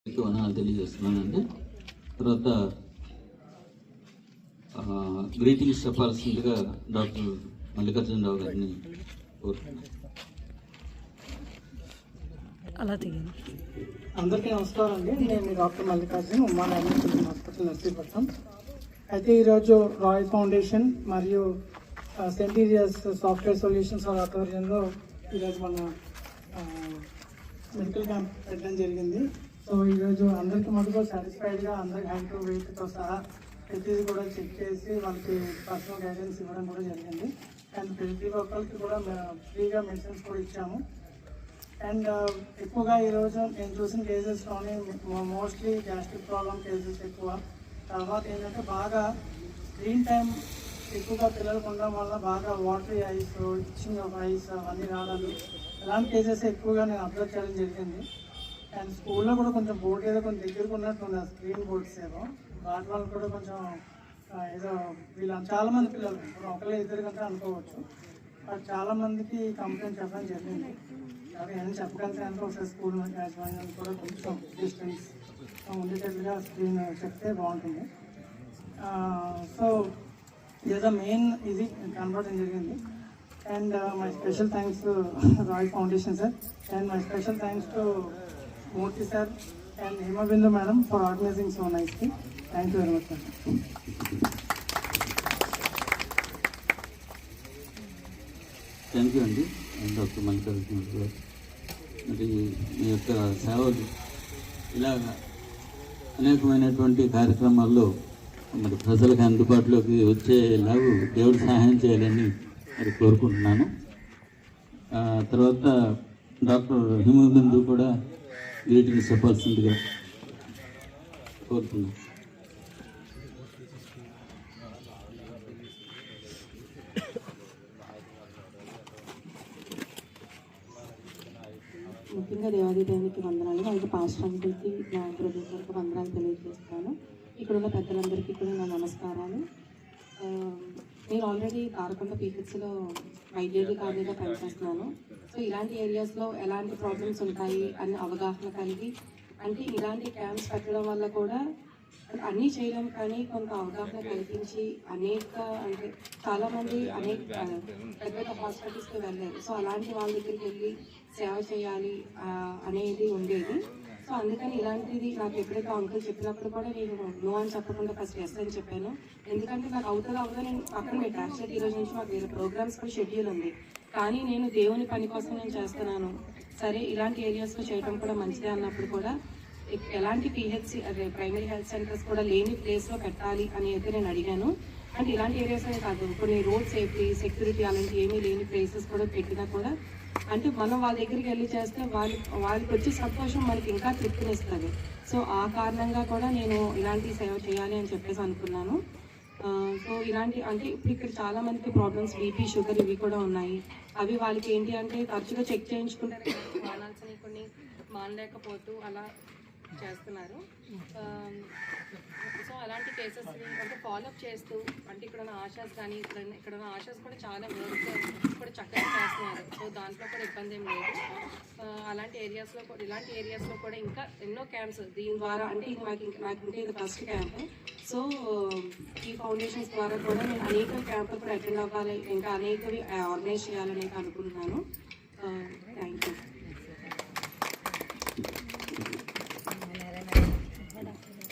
వనాలు తెలియజేస్తున్నానండి. తర్వాత greetings చెప్పాల్సిందిగా doctor Mallikarjunarao గారిని కోరుతున్నాను. అందరికీ నమస్కారం అండి. నేను డాక్టర్ మల్లికార్జున్, ఉమ్మా హాస్పిటల్ నర్సీపట్నం. అయితే ఈరోజు రాయల్ ఫౌండేషన్ మరియు సెయింట్ ఈరియస్ సాఫ్ట్వేర్ సొల్యూషన్స్ వాళ్ళ ఆధ్వర్యంలో ఈరోజు మన మెడికల్ క్యాంప్ పెట్టడం జరిగింది. సో ఈరోజు అందరికీ మటుకు సాటిస్ఫైడ్గా అందరికి హైట్ వెయిట్తో సహా ప్రతిదీ కూడా చెక్ చేసి వాళ్ళకి పర్సనల్ గైడెన్స్ ఇవ్వడం కూడా జరిగింది. అండ్ ప్రతి ఒక్కరికి కూడా ఫ్రీగా మెడిసిన్స్ కూడా ఇచ్చాము. అండ్ ఎక్కువగా ఈరోజు నేను చూసిన కేసెస్లోనే మోస్ట్లీ గ్యాస్ట్రిక్ ప్రాబ్లమ్ కేసెస్ ఎక్కువ. తర్వాత ఏంటంటే బాగా స్క్రీన్ టైం ఎక్కువగా పిల్లలకు ఉండడం వల్ల బాగా watery ice, itching of ice అవన్నీ రావడాలు, ఇలాంటి కేసెస్ ఎక్కువగా నేను అబ్జర్వ్ చేయడం జరిగింది. అండ్ స్కూల్లో కూడా కొంచెం బోర్డు ఏదో కొంచెం దగ్గరకు ఉన్నట్టు స్క్రీన్ బోర్డ్స్ ఏదో వాటి వల్ల కూడా కొంచెం ఏదో వీళ్ళు చాలామంది పిల్లలు ఇప్పుడు ఒకళ్ళే ఇద్దరు కంటే అనుకోవచ్చు, బట్ చాలామందికి కంప్లైంట్ చెప్పడం జరిగింది. అవి ఏం చెప్పగలిగితే అంటే ఒకసారి స్కూల్ యాజమాన్యం కూడా కొంచెం డిస్టెన్స్ ఉండేటట్లుగా స్క్రీన్ చెప్తే బాగుంటుంది. సో ఇదే మెయిన్ ఇది కనబడడం జరిగింది. And my special thanks to Royal Foundation sir, and my special thanks to Murthy sir and Himabindu madam for organizing so nicely. Thank you very much sir. Thank you అండి doctor Mallikarjuna గారు. మరి మీ యొక్క సేవలు ఇలాగ అనేకమైనటువంటి కార్యక్రమాల్లో మరి ప్రజలకు అందుబాటులోకి వచ్చేలాగా దేవుడు సహాయం చేయాలని మరి కోరుకుంటున్నాను. తర్వాత డాక్టర్ హిమబిందు కూడా గ్రీటింగ్స్ చెప్పాల్సిందిగా కోరుతున్నాను. ముఖ్యంగా దేవాదేవానికి వందనాలు, అలాగే పాస్టర్ అంకుల్కి నా బ్రదర్కి వందనాలు తెలియజేస్తున్నాను. ఇక్కడ ఉన్న పెద్దలందరికీ కూడా నా నమస్కారాలు. నేను ఆల్రెడీ తారకొండ పీహెచ్లో వైద్యాధికారిగా పనిచేస్తున్నాను. సో ఇలాంటి ఏరియాస్లో ఎలాంటి ప్రాబ్లమ్స్ ఉంటాయి అనే అవగాహన కలిగి, అంటే ఇలాంటి క్యాంప్స్ పెట్టడం వల్ల కూడా అన్నీ చేయలేం కానీ కొంత అవగాహన కల్పించి అంటే చాలామంది పెద్ద పెద్ద హాస్పిటల్స్కి వెళ్ళారు. సో అలాంటి వాళ్ళ దగ్గరికి వెళ్ళి సేవ చేయాలి అనేది ఉండేది. సో అందుకని ఇలాంటిది నాకు ఎప్పుడైతే అంకుల్ చెప్పినప్పుడు కూడా నేను నో అని చెప్పకుండా ఫస్ట్ ఎస్ అని చెప్పాను. ఎందుకంటే నాకు అవుతుందా నేను పక్కన పెట్టాను. యాక్చువల్లీ ఈరోజు నుంచి మాకు వేరే ప్రోగ్రామ్స్ కూడా షెడ్యూల్ ఉంది, కానీ నేను దేవుని పని కోసం నేను చేస్తున్నాను. సరే ఇలాంటి ఏరియాస్లో చేయడం కూడా మంచిదే అన్నప్పుడు కూడా ఎలాంటి పిహెచ్సి అదే ప్రైమరీ హెల్త్ సెంటర్స్ కూడా లేని ప్లేస్లో పెట్టాలి అని అయితే నేను అడిగాను. అంటే ఇలాంటి ఏరియాస్ అనే కాదు, కొన్ని రోడ్ సేఫ్టీ, సెక్యూరిటీ అలాంటి ఏమీ లేని ప్లేసెస్ కూడా పెట్టినా కూడా అంటే మనం వాళ్ళ దగ్గరికి వెళ్ళి చేస్తే వాళ్ళకి వచ్చే సంతోషం మనకి ఇంకా తృప్తినిస్తుంది. సో ఆ కారణంగా కూడా నేను ఇలాంటి సేవ చేయాలి అని చెప్పేసి అనుకున్నాను. సో ఇలాంటి అంటే ఇప్పుడు ఇక్కడ చాలా మందికి ప్రాబ్లమ్స్ బీపీ, షుగర్ ఇవి కూడా ఉన్నాయి. అవి వాళ్ళకి ఏంటి అంటే తరచుగా చెక్ చేయించుకుంటే మానాల్సినవి కొన్ని మానలేకపోతూ అలా చేస్తున్నారు. సో అలాంటి కేసెస్ అంటే ఫాలోఅప్ చేస్తూ అంటే ఇక్కడ ఉన్న ఆశాస్ కానీ ఇక్కడ ఉన్న ఆశాస్ కూడా చాలా వర్క్ కూడా చక్కగా చేస్తున్నారు. సో దాంట్లో కూడా ఇబ్బంది ఏం లేదు. ఇలాంటి ఏరియాస్లో కూడా ఇంకా ఎన్నో క్యాంప్స్ దీని ద్వారా అంటే నాకు ఇది ఫస్ట్ క్యాంప్. సో ఈ ఫౌండేషన్స్ ద్వారా కూడా నేను అనేక క్యాంపులు కూడా అటెండ్ అవ్వాలి, ఇంకా అనేకవి ఆర్గనైజ్ చేయాలని అనుకుంటున్నాను. Thank you.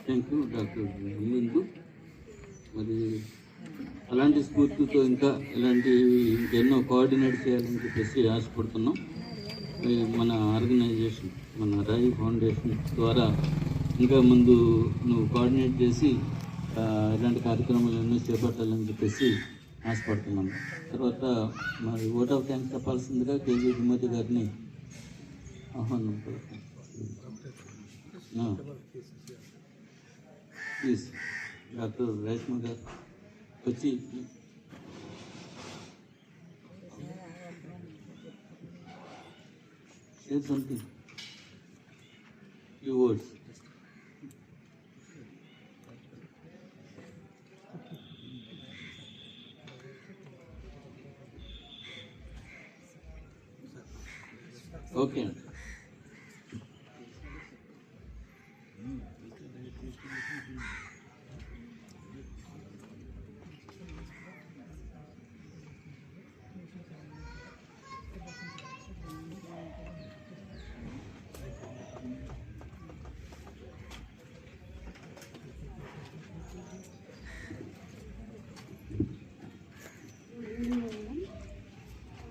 Thank you doctor Himabindu. మరి అలాంటి స్ఫూర్తితో ఇంకా ఇలాంటివి ఇంకెన్నో కోఆర్డినేట్ చేయాలని చెప్పేసి ఆశపడుతున్నాం. మన ఆర్గనైజేషన్, మన రాయి ఫౌండేషన్ ద్వారా ఇంకా ముందు నువ్వు కోఆర్డినేట్ చేసి ఇలాంటి కార్యక్రమాలన్నీ చేపట్టాలని చెప్పేసి ఆశపడుతున్నాం. తర్వాత మరి ఓట్ ఆఫ్ థ్యాంక్స్ చెప్పాల్సిందిగా కేజీ తిమ్మతి గారిని ఆహ్వానం పడుతున్నాం. ప్లీజ్ డాక్టర్ రేష్మ గారు వచ్చి say something, few words. Okay.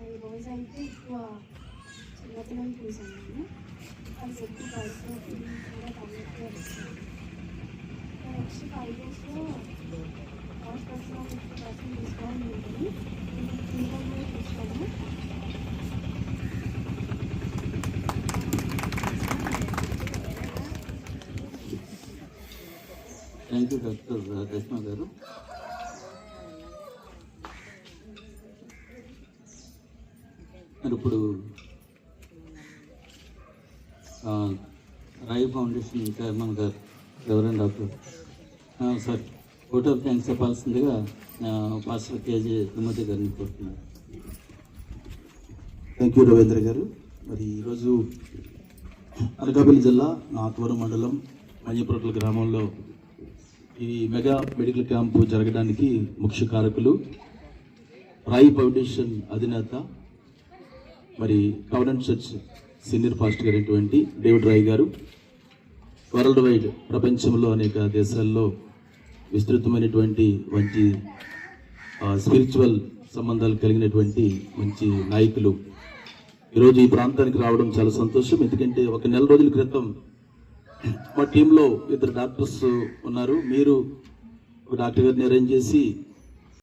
ఈరోజు అయితే ఎక్కువ చిన్నపిల్లలు చూసాను నేను అది ఎక్కువ పడుతుంది కూడా తగ్గట్టు వస్తుంది నెక్స్ట్ 5 డేస్లో హాస్పిటల్స్లో 50% డిస్కౌంట్ ఉంటుంది ఇంకొక కూడా చూస్తాను. థ్యాంక్ యూ డాక్టర్ రేష్మ గారు. మరి ఇప్పుడు రాయి ఫౌండేషన్ చైర్మన్ గారు ఎవరైనా doctor sir vote of thanks చెప్పాల్సిందిగా పాస్టర్ కేజీ తిమ్మతి గారిని కోరుతున్నాను. థ్యాంక్ యూ రవీంద్ర గారు. మరి ఈరోజు అనకాపల్లి జిల్లా నాతవరం మండలం మయ్యపురట్ల గ్రామంలో ఈ మెగా మెడికల్ క్యాంపు జరగడానికి ముఖ్య కారకులు రాయి ఫౌండేషన్ అధినేత మరి కవరెంట్ చర్చ్ సీనియర్ పాస్టర్ గారైనటువంటి డేవిడ్ రాయ్ గారు వరల్డ్ వైడ్ ప్రపంచంలో అనేక దేశాల్లో విస్తృతమైనటువంటి మంచి స్పిరిచువల్ సంబంధాలు కలిగినటువంటి మంచి నాయకులు ఈరోజు ఈ ప్రాంతానికి రావడం చాలా సంతోషం. ఎందుకంటే ఒక నెల రోజుల క్రితం మా టీంలో 2 డాక్టర్స్ ఉన్నారు. మీరు ఒక డాక్టర్ గారిని అరేంజ్ చేసి